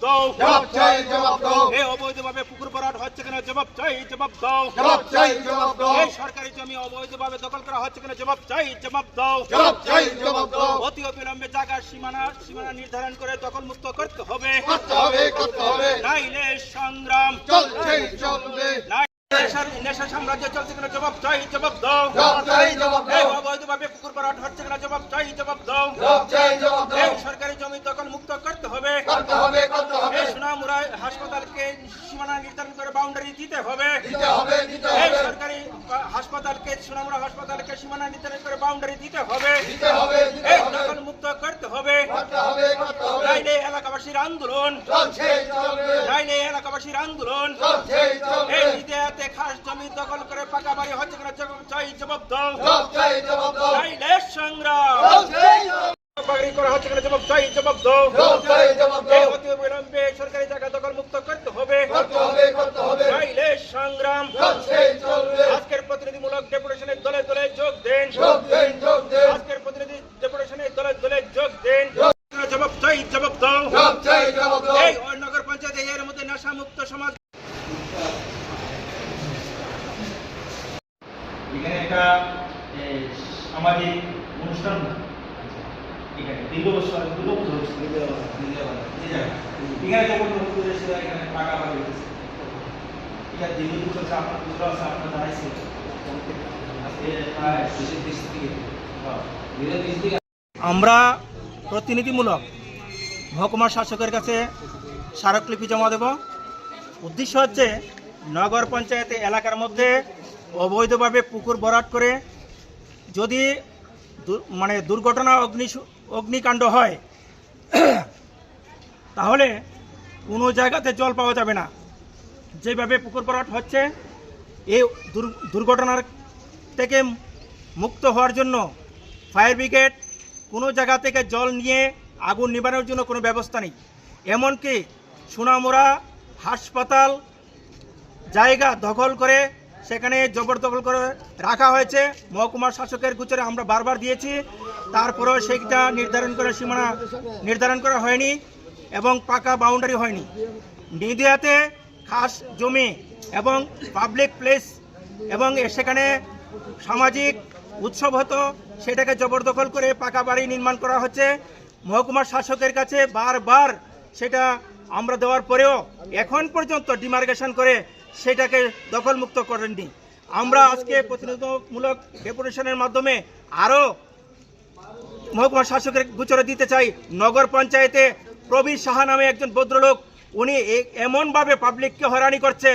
দাও, জবাব চাই, জবাব দাও। এই অবৈধভাবে পুকুর ভরাট হচ্ছে কেন? জবাব চাই, জবাব দাও। জবাব চাই, জবাব দাও। এই সরকারি জমি অবৈধভাবে দখল করা হচ্ছে কেন? জবাব চাই, জবাব দাও। জবাব চাই, জবাব দাও। অতি অবিলম্বে জায়গার সীমানা নির্ধারণ করে দখল মুক্ত করতে হবে। করতে হবে, করতে হবে। নাইলে সংগ্রাম চলছে, চলবে। নেশা সাম্রাজ্য চলছে কেন? জবাব চাই, জবাব দাও। জবাব চাই, জবাব এই দাও। অবৈধভাবে পুকুর ভরাট হচ্ছে কেন? জবাব চাই, জবাব দাও। জবাব চাই, জবাব দাও। এই সরকারি জমি দখল মুক্ত করতে হবে। করতে হবে, করতে হবে। এই সোনামুড়া হাসপাতালকে সীমানা নির্ধারণ করে বাউন্ডারি দিতে হবে। দিতে হবে, দিতে এই হবে। সরকারি হাসপাতালকে সোনামুড়া হাসপাতালকে সীমানা নির্ধারণ করে বাউন্ডারি দিতে হবে। দিতে হবে, দিতে এই হবে। দখল মুক্ত করতে হবে। করতে হবে, করতে হবে। নাইলে এলাকাবাসীর আন্দোলন, চলছে, চলবে। নাইলে এলাকাবাসীর আন্দোলন। চলছে, চলবে। এই নিদেয়াতে খাস জমি দখল করে পাকা বাড়ি হচ্ছে কেন? জবাব চাই, জবাব দাও। জবাব চাই, জবাব দাও। নাইলে সংগ্রাম চলছে, বাড়ি করা হচ্ছে কেন? জবাব চাই, জবাব দাও। জবাব চাই, জবাব এই দাও। অতি অবিলম্বে সরকারি জায়গা দখল মুক্ত করতে হবে। করতে হবে, করতে হবে। নাইলে সংগ্রাম। চলছে, চলবে। আজকের প্রতিনিধিমূলক ডেপুটেশনে দলে দলে যোগ দেন। যোগ দেন, যোগ দেন। আজকের প্রতিনিধি ডেপুটেশনে দলে দলে যোগ দেন। যোগ। জবাব চাই, জবাব দাও। জবাব চাই, জবাব দাও। এই নগর পঞ্চায়েত এর মধ্যে নেশা মুক্ত সমাজ। এখানে একটা সামাজিক অনুষ্ঠান এখানে দীর্ঘ বছর হচ্ছে এখানে যখন এখানে টাকা বাড়ি হয়েছে এটা দীর্ঘদিন চলছে। আপনার পুজো আছে, আপনার দাঁড়াইছে আমরা প্রতিনিধিমূলক মহকুমা শাসকের কাছে স্মারকলিপি জমা দেব। উদ্দেশ্য হচ্ছে নগর পঞ্চায়েত এলাকার মধ্যে অবৈধভাবে পুকুর ভরাট করে যদি দুর্ঘটনা অগ্নিকাণ্ড হয় তাহলে কোনো জায়গাতে জল পাওয়া যাবে না। যেভাবে পুকুর ভরাট হচ্ছে এই দুর্ঘটনার থেকে মুক্ত হওয়ার জন্য ফায়ার ব্রিগেড কোনো জায়গা থেকে জল নিয়ে আগুন নিবানোর জন্য কোনো ব্যবস্থা নেই। এমনকি সোনামুড়া হাসপাতাল জায়গা দখল করে সেখানে জবরদখল করে রাখা হয়েছে। মহকুমা শাসকের গোচরে আমরা বারবার দিয়েছি, তারপরেও সেইটা সীমানা নির্ধারণ করা হয়নি এবং পাকা বাউন্ডারি হয়নি। নিদিয়াতে খাস জমি এবং পাবলিক প্লেস এবং সেখানে সামাজিক উৎসব হতো, সেটাকে জবরদখল করে পাকা বাড়ি নির্মাণ করা হচ্ছে। মহকুমা শাসকের কাছে বারবার সেটা আমরা দেওয়ার পরেও এখন পর্যন্ত ডিমার্কেশন করে সেটাকে দখলমুক্ত করেননি। আমরা আজকে প্রতিনিধিমূলক ডেপুটেশনের মাধ্যমে আরও মহকুমা শাসকের গোচরে দিতে চাই। নগর পঞ্চায়েতে প্রবীর সাহা নামে একজন ভদ্রলোক, উনি এমনভাবে পাবলিককে হয়রানি করছে,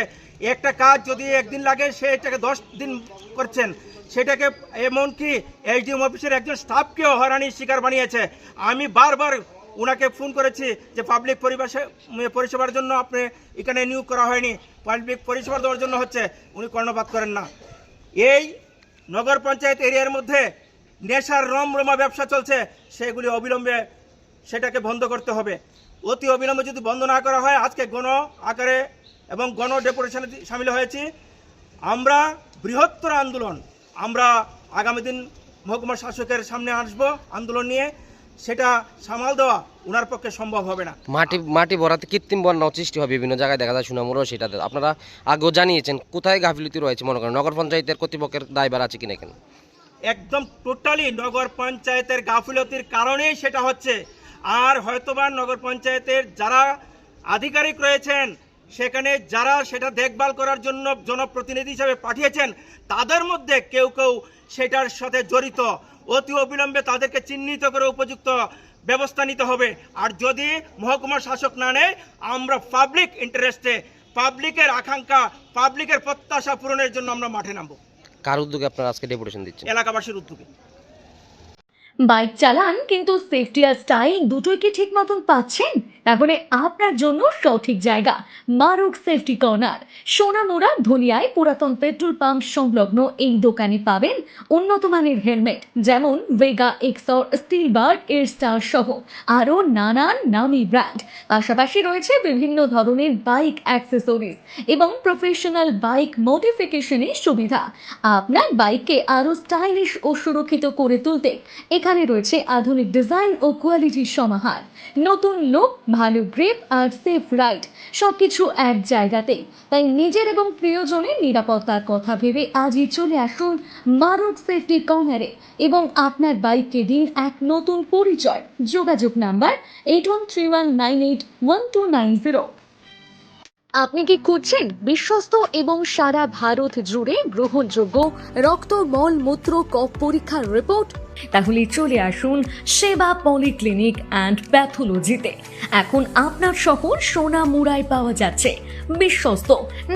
একটা কাজ যদি একদিন লাগে সেটাকে 10 দিন করছেন। সেটাকে এমনকি এসডিএম অফিসের একজন স্টাফকেও হয়রানির শিকার বানিয়েছে। আমি বারবার ওনাকে ফোন করেছি যে পাবলিক পরিষেবার জন্য আপনি এখানে নিয়োগ করা হয়নি, পাবলিক পরিষেবা দেওয়ার জন্য হচ্ছে। উনি কর্ণপাত করেন না। এই নগর পঞ্চায়েত এরিয়ার মধ্যে নেশার রমরমা ব্যবসা চলছে, সেগুলি অবিলম্বে সেটাকে বন্ধ করতে হবে। অতি অবিলম্বে যদি বন্ধ না করা হয়, আজকে গণ আকারে এবং গণ ডেপুটেশনে সামিল হয়েছি। আমরা বৃহত্তর আন্দোলন আমরা আগামী দিন মহকুমা শাসকের সামনে আসব আন্দোলন নিয়ে। সেটা সামাল দেওয়া ওনার পক্ষে সম্ভব হবে না। মাটি ভরাতে কৃত্রিম বন্যা সৃষ্টি হয় বিভিন্ন জায়গায়, দেখা যায় সুনামুড়াও সেটাতে আপনারা আগেও জানিয়েছেন। কোথায় গাফিলতি রয়েছে মনে করেন? নগর পঞ্চায়েতের কর্তৃপক্ষের দায়ভার আছে কিনা? কেন একদম টোটালি নগর পঞ্চায়েতের গাফিলতির কারণেই সেটা হচ্ছে। আর হয়তোবা নগর পঞ্চায়েতের যারা আধিকারিক রয়েছেন সেখানে যারা সেটা দেখভাল করার জন্য জনপ্রতিনিধি হিসাবে পাঠিয়েছেন, তাদের মধ্যে কেউ কেউ সেটার সাথে জড়িত। অতি অবিলম্বে তাদেরকে চিহ্নিত করে উপযুক্ত ব্যবস্থা নিতে হবে। আর যদি মহকুমা শাসক না নেয়, আমরা পাবলিক ইন্টারেস্টে, পাবলিকের আকাঙ্ক্ষা, পাবলিকের প্রত্যাশা পূরণের জন্য আমরা মাঠে নামবো। কার উদ্যোগে আপনারা আজকে ডেপুটেশন দিচ্ছেন? এলাকাবাসীর উদ্যোগে। বাইক চালান কিন্তু সেফটি আর স্টাইল দুটোই কি ঠিক মতন পাচ্ছেন? তাহলে আপনার জন্য সঠিক জায়গা মারুক সেফটি কর্নার। সোনামুড়া ধুলিয়ায় পুরাতন পেট্রোল পাম্প সংলগ্ন এই দোকানে পাবেন উন্নত মানের হেলমেট, যেমন ভেগা এক্সর, স্টিল বার, এর স্টার সহ আরও নানান নামি ব্র্যান্ড। পাশাপাশি রয়েছে বিভিন্ন ধরনের বাইক অ্যাক্সেসরিজ এবং প্রফেশনাল বাইক মডিফিকেশনের সুবিধা। আপনার বাইককে আরও স্টাইলিশ ও সুরক্ষিত করে তুলতে এখানে রয়েছে আধুনিক ডিজাইন ও কোয়ালিটির সমাহার, নতুন লুক, ভালো গ্রিপ আর সেফ রাইড সবকিছু এক জায়গাতেই। তাই নিজের এবং প্রিয়জনের নিরাপত্তার কথা ভেবে আজই চলে আসুন মারুক সেফটি কর্নারে এবং আপনার বাইককে দিন এক নতুন পরিচয়। যোগাযোগ নাম্বার 8131981290। আপনি কি খুঁজছেন বিশ্বস্ত এবং সারা ভারত জুড়ে গ্রহণযোগ্য রক্ত, মল, মূত্র, কফ পরীক্ষার রিপোর্ট? তাহলে চলে আসুন সেবা পলিক্লিনিক অ্যান্ড প্যাথোলজিতে। এখন আপনার শহর সোনামুড়ায় পাওয়া যাচ্ছে বিশ্বস্ত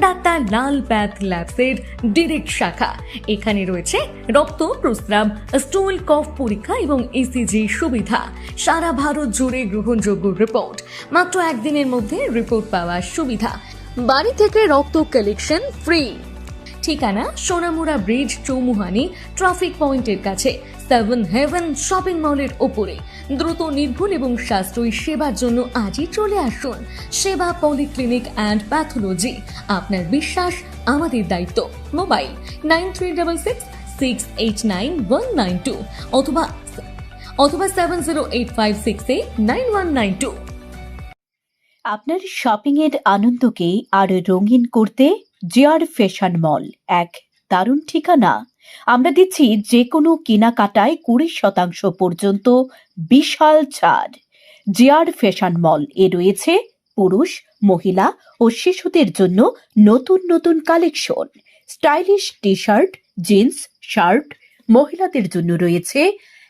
ডাক্তার লাল প্যাথ ল্যাবসের ডিরেক্ট শাখা। এখানে রয়েছে রক্ত, প্রস্রাব, স্টুল, কফ পরীক্ষা এবং ইসিজি সুবিধা। সারা ভারত জুড়ে গ্রহণযোগ্য রিপোর্ট, মাত্র একদিনের মধ্যে রিপোর্ট পাওয়ার সুবিধা, বাড়ি থেকে রক্ত কালেকশন ফ্রি। ঠিকানা সোনামুড়া ব্রিজ, চৌমুহানি ট্রাফিক পয়েন্টের কাছে, 7 হেভেন শপিং মলের ওপরে। দ্রুত, নির্ভুল এবং সাশ্রয়ী সেবার জন্য আজই চলে আসুন সেবা পলিক্লিনিক অ্যান্ড প্যাথোলজি। আপনার বিশ্বাস আমাদের দায়িত্ব। মোবাইল 9366689192 অথবা 7085689192। আপনার শপিং এর আনন্দকে আরো রঙিন করতে জিআর ফ্যাশন মল এক দারুণ ঠিকানা। আমরা দিচ্ছি যে কোনো কেনাকাটায় 20% পর্যন্ত বিশাল ছাড়। জিআর ফ্যাশন মল এ রয়েছে পুরুষ, মহিলা ও শিশুদের জন্য নতুন নতুন collection, stylish T shirt, jeans, shirt. মহিলাদের জন্য রয়েছে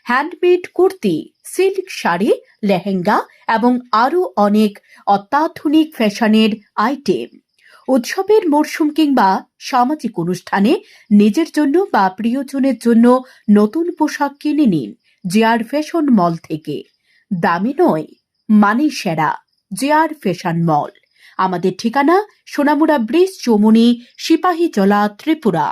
হ্যান্ডমেড কুর্তি, সিল্ক শাড়ি, লেহেঙ্গা এবং আরও অনেক অত্যাধুনিক ফ্যাশনের আইটেম। উৎসবের মরশুম কিংবা সামাজিক অনুষ্ঠানে নিজের জন্য বা প্রিয়জনের জন্য নতুন পোশাক কিনে নিন জিআর ফ্যাশন মল থেকে। দামে নয়, মানে সেরা। জিআর ফ্যাশন মল। আমাদের ঠিকানা সোনামুড়া ব্রিজ, চৌমুনি, সিপাহীজলা, ত্রিপুরা।